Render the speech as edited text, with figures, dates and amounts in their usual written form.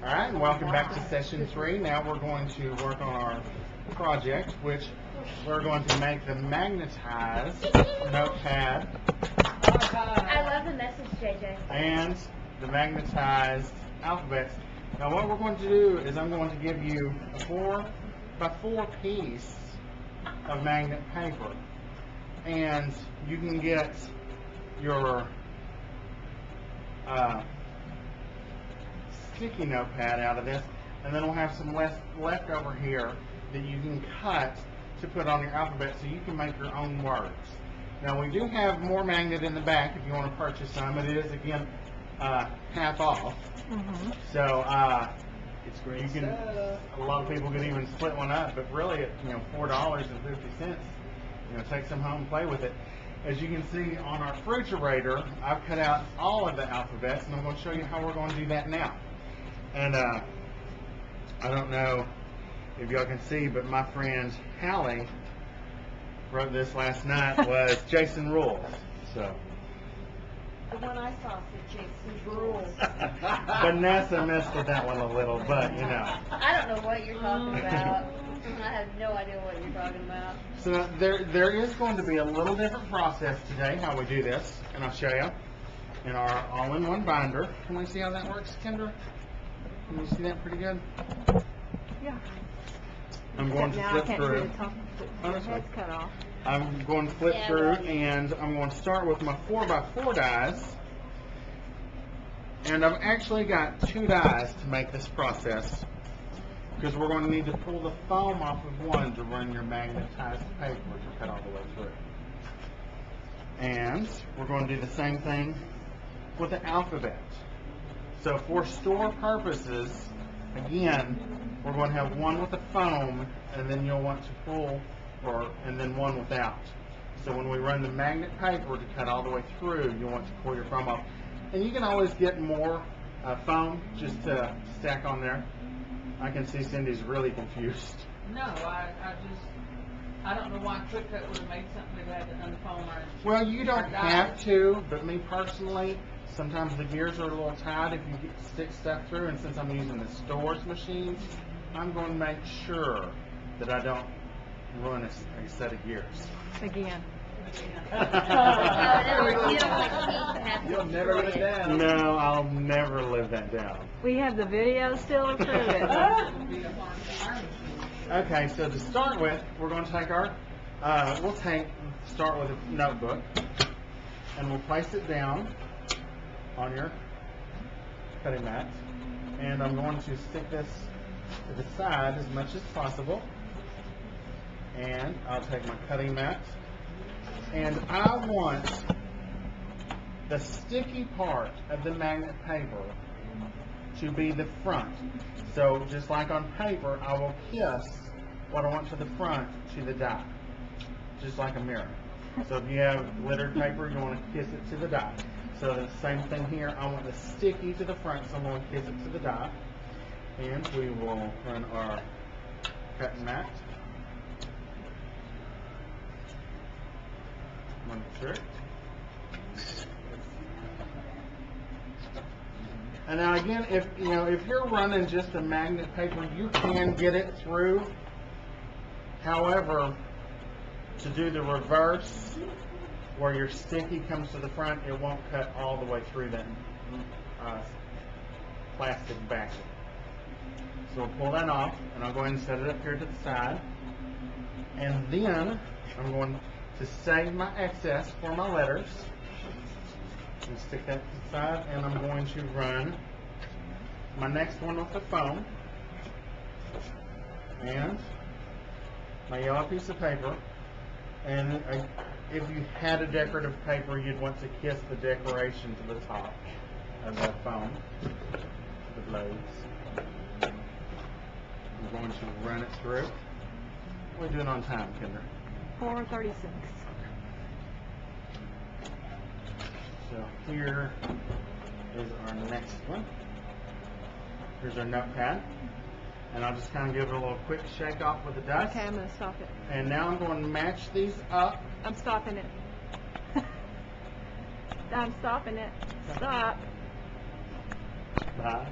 All right, and welcome back to session 3. Now we're going to work on our project, which we're going to make the magnetized notepad I love the message, JJ. and the magnetized alphabets. Now what we're going to do is I'm going to give you a 4x4 piece of magnet paper, and you can get your sticky notepad out of this, and then we'll have some left over here that you can cut to put on your alphabet so you can make your own words. Now we do have more magnet in the back if you want to purchase some. It is again half off. So It's great you can. stuff. A lot of people can even split one up, but really at $4.50, take some home and play with it. As you can see on our refrigerator, I've cut out all of the alphabets, and I'm going to show you how we're going to do that now. And I don't know if y'all can see, but my friend Hallie wrote this last night was Jason Rules. So The one I saw said Jason's rules. Vanessa messed with that one a little, but I don't know what you're talking about. I have no idea what you're talking about. So there is going to be a little different process today how we do this, and I'll show you in our all-in-one binder. Can we see how that works, Kendra? Can you see that pretty good? Yeah. I'm going to Now I flip can't through. see the top, Oh, the that's head's right. cut off. I'm going to flip Yeah, through, well, and I'm going to start with my 4x4 dies. And I've actually got 2 dies to make this process, because we're going to need to pull the foam off of one to run your magnetized paper to cut all the way through. And we're going to do the same thing with the alphabet. So for store purposes, again, we're going to have one with the foam, and then you'll want to pull, and then one without. So when we run the magnet paper to cut all the way through, you'll want to pull your foam off. And you can always get more foam just to stack on there. I can see Cindy's really confused. No, I don't know why Quick Cut would have made something that had to unfoam or. Well, you don't or die. have to, but me personally, sometimes the gears are a little tight if you stick stuff through, and since I'm using the stores machines, I'm going to make sure that I don't ruin a set of gears. Again. You'll never live it down. No, I'll never live that down. We have the video still to prove it. Okay, so to start with, we're going to take our, start with a notebook, and we'll place it down on your cutting mat, and I'm going to stick this to the side as much as possible, and I'll take my cutting mat, and I want the sticky part of the magnet paper to be the front. So just like on paper, I will kiss what I want to the front to the die, just like a mirror. So if you have glittered paper, you want to kiss it to the die. So the same thing here, I want the sticky to the front, so I'm going to kiss it to the die. And we will run our cutting mat. Run it through. And now again, if you're running just a magnet paper, you can get it through. However, to do the reverse, where your sticky comes to the front, it won't cut all the way through that plastic backing. So we'll pull that off, and I'll go ahead and set it up here to the side. And then I'm going to save my excess for my letters. And stick that to the side, and I'm going to run my next one with the foam and my yellow piece of paper. And if you had a decorative paper, you'd want to kiss the decoration to the top of that foam, the blades. I'm going to run it through. What are we doing on time, Kendra? 4:36. So here is our next one. Here's our notepad. And I'll just kind of give it a little quick shake off with the dust. Okay, I'm going to stop it. And now I'm going to match these up. I'm stopping it. I'm stopping it. Stop. Bye.